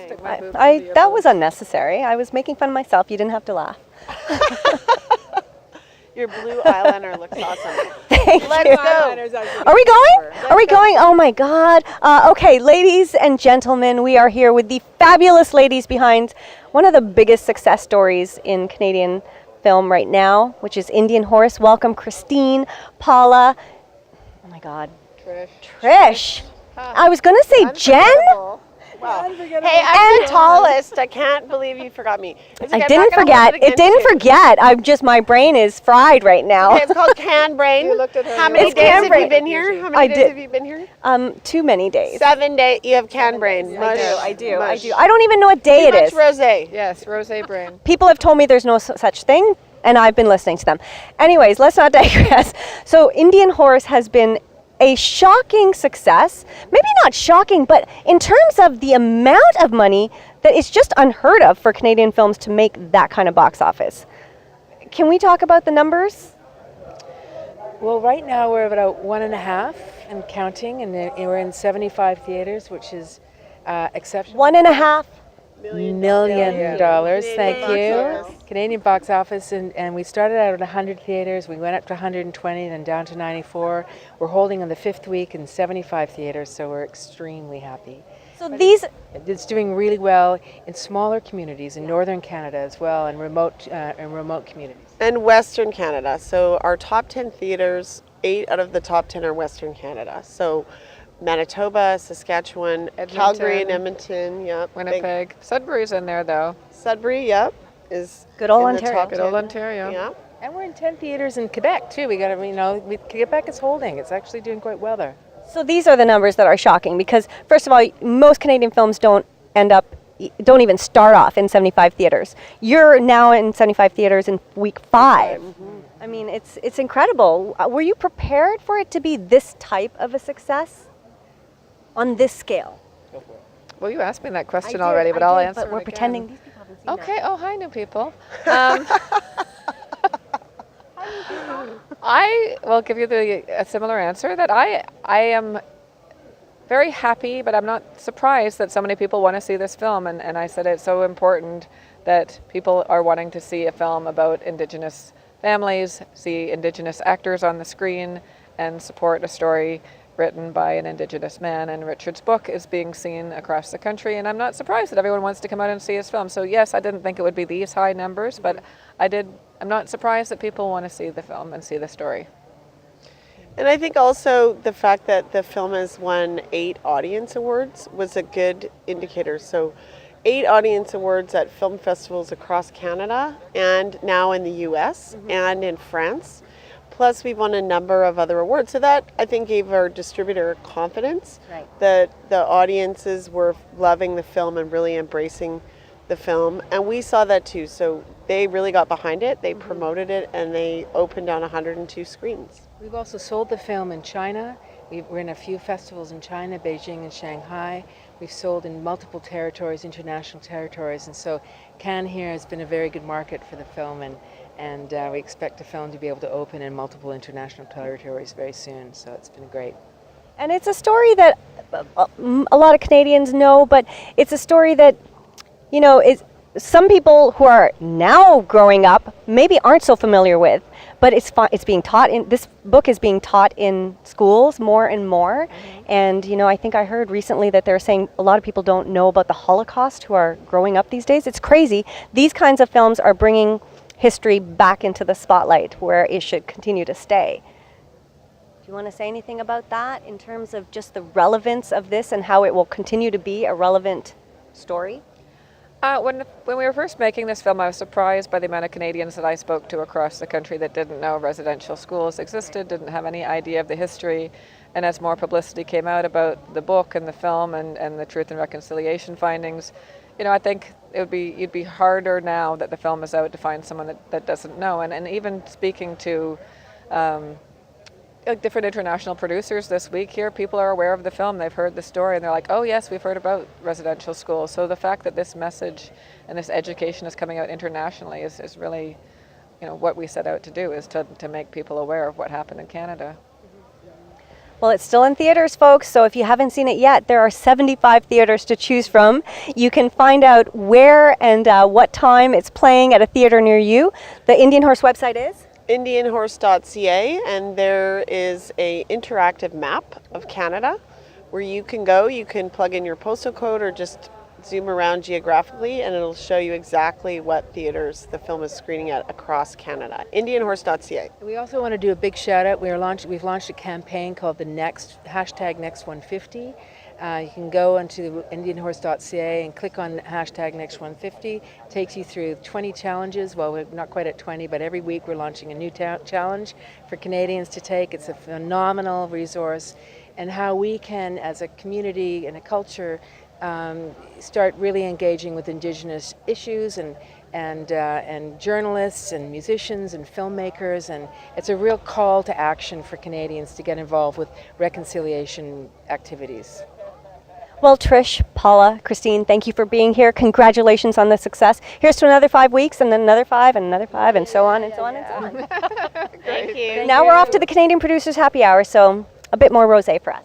Stick my boobs into your that boobs. was unnecessary. I was making fun of myself. You didn't have to laugh. Your blue eyeliner looks awesome. Thank Let's you. go. Are we going? Are we going? Oh my God. Okay, ladies and gentlemen, we are here with the fabulous ladies behind one of the biggest success stories in Canadian film right now, which is Indian Horse. Welcome, Christine, Paula. Oh my God. Trish. I was going to say Jen. Wow. Hey, I'm the tallest. I can't believe you forgot me. It's okay, I I'm didn't not gonna forget. hold It didn't against you. forget. My brain is fried right now. Okay, it's called can brain. You looked at her. How many It's days can have brain. you been here? How I many days did- have you been here? Too many days. 7 days. You have can brain. Mush. I do. Mush. I don't even know what day Too it much is. rosé. Yes, rosé brain. People have told me there's no such thing, and I've been listening to them. Anyways, let's not digress. So Indian Horse has been a shocking success. Maybe not shocking, but in terms of the amount of money that is just unheard of for Canadian films to make that kind of box office. Can we talk about the numbers? Well, right now we're about 1.5 and counting, and we're in 75 theaters, which is exceptional. $1.5 million dollars. Thank Canadian you. box office. Canadian box office, and we started out at 100 theaters. We went up to 120, then down to 94. We're holding on the 5th week in 75 theaters, so we're extremely happy. So these, It's doing really well in smaller communities in northern Canada as well, and remote communities. And Western Canada. So our top 10 theaters, 8 out of the top 10 are Western Canada. So Manitoba, Saskatchewan, Edmonton. Calgary and Edmonton, yep. Winnipeg. Sudbury's in there, though. Sudbury, yep, is Good old in the Ontario. top Good old 10. Ontario. Yeah. And we're in 10 theaters in Quebec too. We got to, Quebec is holding. It's actually doing quite well there. so these are the numbers that are shocking because, first of all, most Canadian films don't even start off in 75 theaters. You're now in 75 theaters in week 5. I mean, it's incredible. Were you prepared for it to be this type of a success on this scale? Well, you asked me that question I did, already, but I I'll did, answer But it we're again. pretending these people haven't seen Okay. Oh, hi, new people. I will give you a similar answer that I am very happy, but I'm not surprised that so many people want to see this film. And I said it's so important that people are wanting to see a film about Indigenous families, see Indigenous actors on the screen, and support a story written by an Indigenous man. And Richard's book is being seen across the country, and I'm not surprised that everyone wants to come out and see his film. So yes, I didn't think it would be these high numbers, but I'm not surprised that people want to see the film and see the story. And I think also the fact that the film has won 8 audience awards was a good indicator. So 8 audience awards at film festivals across Canada and now in the US and in France. Plus we won a number of other awards. So that I think gave our distributor confidence that the audiences were loving the film and really embracing the film. And we saw that too. So they really got behind it, they promoted it, and they opened on 102 screens. We've also sold the film in China. We're in a few festivals in China, Beijing and Shanghai. We've sold in multiple territories, international territories, and so Cannes here has been a very good market for the film, and we expect the film to be able to open in multiple international territories very soon, so it's been great. And it's a story that a lot of Canadians know, but it's a story that, you know, is some people who are now growing up maybe aren't so familiar with, but it's being taught in, this book is being taught in schools more and more. And, you know, I think I heard recently that they're saying a lot of people don't know about the Holocaust who are growing up these days. It's crazy. These kinds of films are bringing history back into the spotlight where it should continue to stay. Do you want to say anything about that in terms of just the relevance of this and how it will continue to be a relevant story? When we were first making this film, I was surprised by the amount of Canadians that I spoke to across the country that didn't know residential schools existed, didn't have any idea of the history. And as more publicity came out about the book and the film and the Truth and Reconciliation findings, you know, I think you'd be harder now that the film is out to find someone that doesn't know. And even speaking to different international producers this week here, people are aware of the film, they've heard the story, and they're like, oh yes, we've heard about residential schools. So the fact that this message and this education is coming out internationally is really, you know, what we set out to do, is to make people aware of what happened in Canada. Well, it's still in theaters, folks, so if you haven't seen it yet, there are 75 theaters to choose from. You can find out where and what time it's playing at a theater near you. The Indian Horse website is? indianhorse.ca, and there is a interactive map of Canada where you can go. You can plug in your postal code or just zoom around geographically, and it'll show you exactly what theaters the film is screening at across Canada. indianhorse.ca. We also want to do a big shout out. We've launched a campaign called the #Next150. You can go onto indianhorse.ca and click on #Next150. It takes you through 20 challenges. Well, we're not quite at 20, but every week we're launching a new challenge for Canadians to take. It's a phenomenal resource, and how we can, as a community and a culture, start really engaging with Indigenous issues and journalists and musicians and filmmakers, and it's a real call to action for Canadians to get involved with reconciliation activities. Well, Trish, Paula, Christine, thank you for being here. Congratulations on the success. Here's to another 5 weeks, and then another 5, and another 5, and so on and so on and so on. Thank you. Now we're off to the Canadian Producers Happy Hour, so a bit more rosé for us.